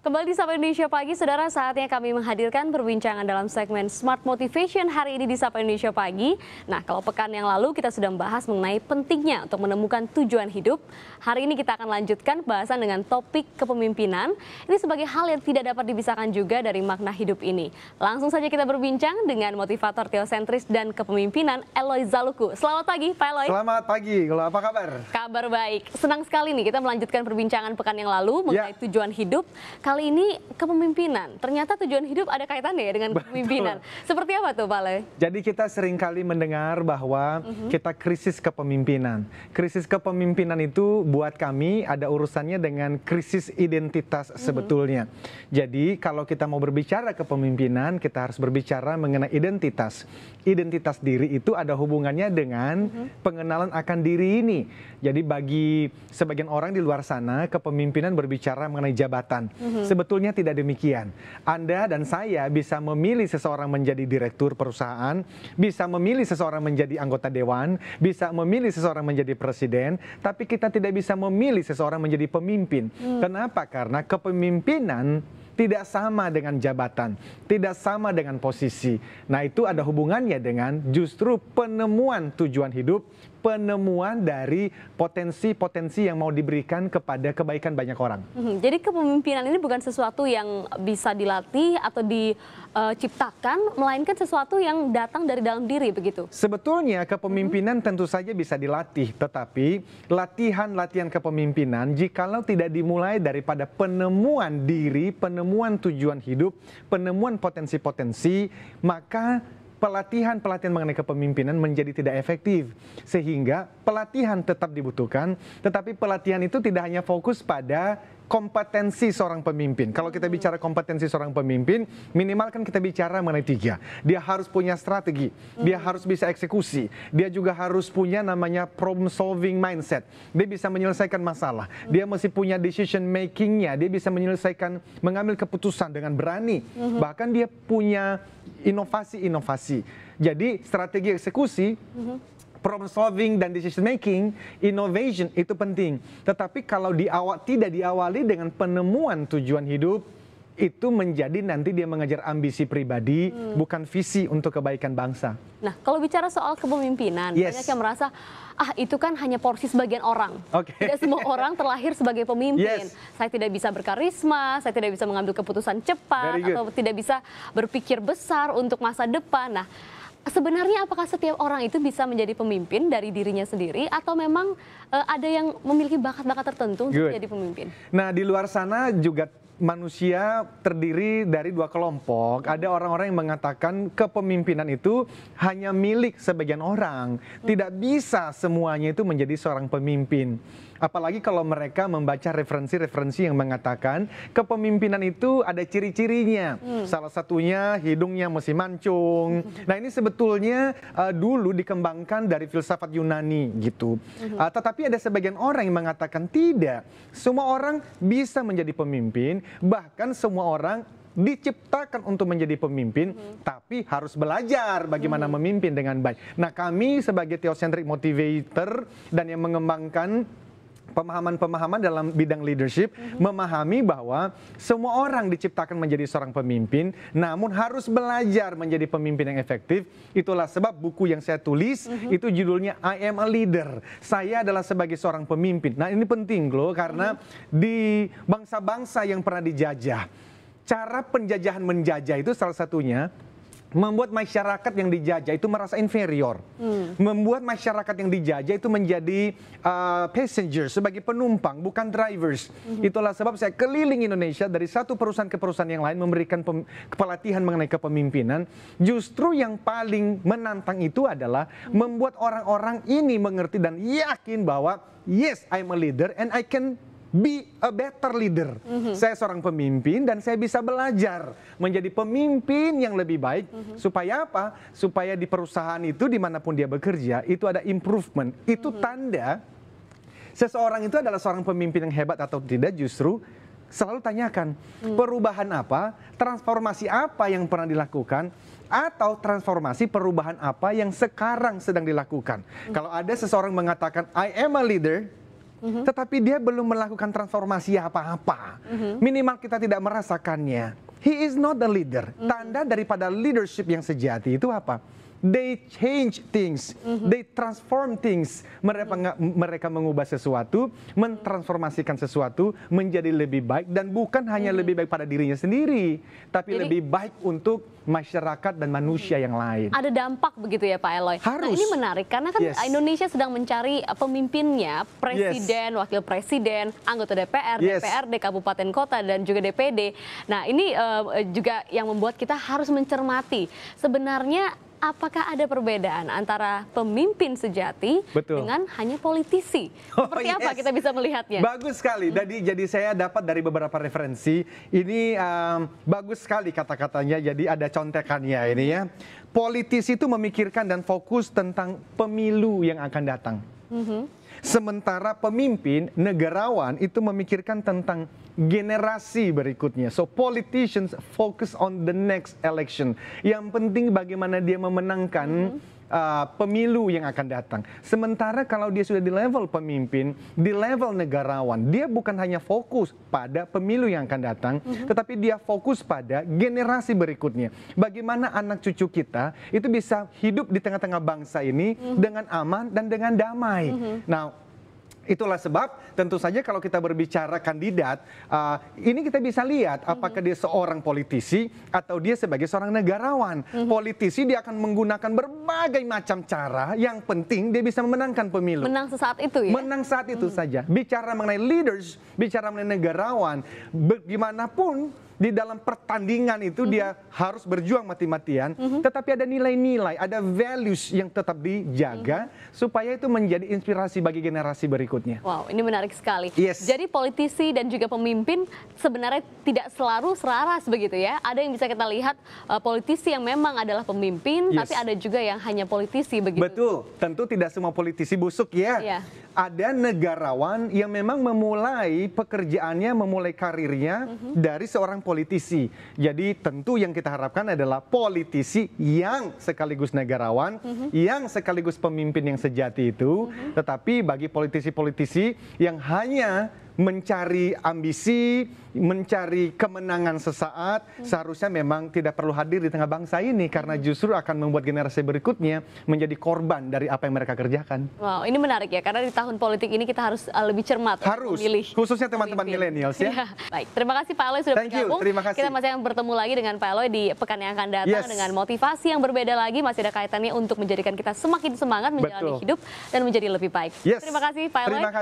Kembali di Sapa Indonesia Pagi, saudara, saatnya kami menghadirkan perbincangan dalam segmen Smart Motivation hari ini di Sapa Indonesia Pagi. Nah, kalau pekan yang lalu kita sudah membahas mengenai pentingnya untuk menemukan tujuan hidup. Hari ini kita akan lanjutkan bahasan dengan topik kepemimpinan. Ini sebagai hal yang tidak dapat dipisahkan juga dari makna hidup ini. Langsung saja kita berbincang dengan motivator teosentris dan kepemimpinan Eloy Zaluku. Selamat pagi, Pak Eloy. Selamat pagi, apa kabar? Kabar baik. Senang sekali nih kita melanjutkan perbincangan pekan yang lalu mengenai tujuan hidup. Kali ini kepemimpinan. Ternyata tujuan hidup ada kaitannya ya dengan kepemimpinan. Seperti apa tuh, Pak Le? Jadi kita seringkali mendengar bahwa kita krisis kepemimpinan. Krisis kepemimpinan itu buat kami ada urusannya dengan krisis identitas sebetulnya. Jadi kalau kita mau berbicara kepemimpinan, kita harus berbicara mengenai identitas. Identitas diri itu ada hubungannya dengan pengenalan akan diri ini. Jadi bagi sebagian orang di luar sana, kepemimpinan berbicara mengenai jabatan. Sebetulnya tidak demikian. Anda dan saya bisa memilih seseorang menjadi direktur perusahaan, bisa memilih seseorang menjadi anggota dewan, bisa memilih seseorang menjadi presiden, tapi kita tidak bisa memilih seseorang menjadi pemimpin. Kenapa? Karena kepemimpinan tidak sama dengan jabatan, tidak sama dengan posisi. Nah, itu ada hubungannya dengan justru penemuan tujuan hidup, penemuan dari potensi-potensi yang mau diberikan kepada kebaikan banyak orang. Jadi kepemimpinan ini bukan sesuatu yang bisa dilatih atau diciptakan, melainkan sesuatu yang datang dari dalam diri, begitu? Sebetulnya kepemimpinan tentu saja bisa dilatih, tetapi latihan-latihan kepemimpinan jikalau tidak dimulai daripada penemuan diri, penemuan tujuan hidup, penemuan potensi-potensi, maka pelatihan-pelatihan mengenai kepemimpinan menjadi tidak efektif. Sehingga pelatihan tetap dibutuhkan, tetapi pelatihan itu tidak hanya fokus pada kompetensi seorang pemimpin. Kalau kita bicara kompetensi seorang pemimpin, minimal kan kita bicara mengenai 3. Dia harus punya strategi, dia harus bisa eksekusi, dia juga harus punya namanya problem solving mindset. Dia bisa menyelesaikan masalah, dia mesti punya decision makingnya, dia bisa menyelesaikan, mengambil keputusan dengan berani. Bahkan dia punya inovasi-inovasi. Jadi strategi eksekusi, problem solving dan decision making, innovation itu penting. Tetapi kalau tidak diawali dengan penemuan tujuan hidup, itu menjadi nanti dia mengejar ambisi pribadi, bukan visi untuk kebaikan bangsa. Nah, kalau bicara soal kepemimpinan, banyak yang merasa, itu kan hanya porsi sebagian orang. Tidak semua orang terlahir sebagai pemimpin. Saya tidak bisa berkarisma, saya tidak bisa mengambil keputusan cepat, atau tidak bisa berpikir besar untuk masa depan. Nah, sebenarnya apakah setiap orang itu bisa menjadi pemimpin dari dirinya sendiri, atau memang ada yang memiliki bakat-bakat tertentu untuk menjadi pemimpin? Nah, di luar sana juga manusia terdiri dari 2 kelompok. Ada orang-orang yang mengatakan kepemimpinan itu hanya milik sebagian orang. Tidak bisa semuanya itu menjadi seorang pemimpin. Apalagi kalau mereka membaca referensi-referensi yang mengatakan kepemimpinan itu ada ciri-cirinya. Salah satunya hidungnya mesti mancung. Nah, ini sebetulnya dulu dikembangkan dari filsafat Yunani gitu. Tetapi ada sebagian orang yang mengatakan tidak. Semua orang bisa menjadi pemimpin, bahkan semua orang diciptakan untuk menjadi pemimpin, tapi harus belajar bagaimana memimpin dengan baik. Nah, kami sebagai theocentric motivator dan yang mengembangkan pemahaman-pemahaman dalam bidang leadership, memahami bahwa semua orang diciptakan menjadi seorang pemimpin, namun harus belajar menjadi pemimpin yang efektif. Itulah sebab buku yang saya tulis, itu judulnya I Am a Leader. Saya adalah sebagai seorang pemimpin. Nah, ini penting loh, karena di bangsa-bangsa yang pernah dijajah, cara penjajahan menjajah itu salah satunya membuat masyarakat yang dijajah itu merasa inferior. Membuat masyarakat yang dijajah itu menjadi passengers, sebagai penumpang, bukan drivers. Itulah sebab saya keliling Indonesia dari satu perusahaan ke perusahaan yang lain memberikan pelatihan mengenai kepemimpinan. Justru yang paling menantang itu adalah membuat orang-orang ini mengerti dan yakin bahwa yes, I'm a leader and I can be a better leader. Saya seorang pemimpin dan saya bisa belajar menjadi pemimpin yang lebih baik. Supaya apa? Supaya di perusahaan itu dimanapun dia bekerja itu ada improvement. Itu tanda seseorang itu adalah seorang pemimpin yang hebat atau tidak. Justru selalu tanyakan perubahan apa, transformasi apa yang pernah dilakukan, atau transformasi perubahan apa yang sekarang sedang dilakukan. Kalau ada seseorang mengatakan I am a leader, tetapi dia belum melakukan transformasi apa-apa. Minimal kita tidak merasakannya. He is not a leader. Tanda daripada leadership yang sejati itu apa? They change things, they transform things. Mereka mengubah sesuatu, mentransformasikan sesuatu menjadi lebih baik, dan bukan hanya lebih baik pada dirinya sendiri, tapi lebih baik untuk masyarakat dan manusia yang lain. Ada dampak begitu ya Pak Eloy. Harus. Nah, ini menarik karena kan Indonesia sedang mencari pemimpinnya, presiden, wakil presiden, anggota DPR, DPRD, kabupaten kota, dan juga DPD. Nah, ini juga yang membuat kita harus mencermati sebenarnya apakah ada perbedaan antara pemimpin sejati dengan hanya politisi? Seperti apa kita bisa melihatnya? Bagus sekali. Jadi saya dapat dari beberapa referensi. Ini bagus sekali kata-katanya. Jadi ada contekannya ini ya. Politisi itu memikirkan dan fokus tentang pemilu yang akan datang. Sementara pemimpin, negarawan itu memikirkan tentang generasi berikutnya. So politicians focus on the next election. Yang penting bagaimana dia memenangkan pemilu yang akan datang. Sementara kalau dia sudah di level pemimpin, di level negarawan, dia bukan hanya fokus pada pemilu yang akan datang, tetapi dia fokus pada generasi berikutnya. Bagaimana anak cucu kita itu bisa hidup di tengah-tengah bangsa ini dengan aman dan dengan damai. Nah, itulah sebab tentu saja kalau kita berbicara kandidat, ini kita bisa lihat apakah dia seorang politisi atau dia sebagai seorang negarawan. Politisi dia akan menggunakan berbagai macam cara, yang penting dia bisa memenangkan pemilu. Menang sesaat itu ya? Menang saat itu saja. Bicara mengenai leaders, bicara mengenai negarawan, bagaimanapun di dalam pertandingan itu dia harus berjuang mati-matian, tetapi ada nilai-nilai, ada values yang tetap dijaga supaya itu menjadi inspirasi bagi generasi berikutnya. Wow, ini menarik sekali. Yes. Jadi politisi dan juga pemimpin sebenarnya tidak selalu selaras begitu ya. Ada yang bisa kita lihat politisi yang memang adalah pemimpin, tapi ada juga yang hanya politisi begitu. Betul, tentu tidak semua politisi busuk ya. Ada negarawan yang memang memulai pekerjaannya, memulai karirnya dari seorang politisi. Jadi tentu yang kita harapkan adalah politisi yang sekaligus negarawan, yang sekaligus pemimpin yang sejati itu. Tetapi bagi politisi-politisi yang hanya mencari ambisi, mencari kemenangan sesaat, seharusnya memang tidak perlu hadir di tengah bangsa ini, karena justru akan membuat generasi berikutnya menjadi korban dari apa yang mereka kerjakan. Wow, ini menarik ya, karena di tahun politik ini kita harus lebih cermat memilih. Khususnya teman-teman milenials ya. Baik, terima kasih Pak Eloy sudah bergabung. Terima kasih. Kita masih akan bertemu lagi dengan Pak Eloy di pekan yang akan datang dengan motivasi yang berbeda lagi, masih ada kaitannya untuk menjadikan kita semakin semangat menjalani hidup dan menjadi lebih baik. Terima kasih Pak Eloy.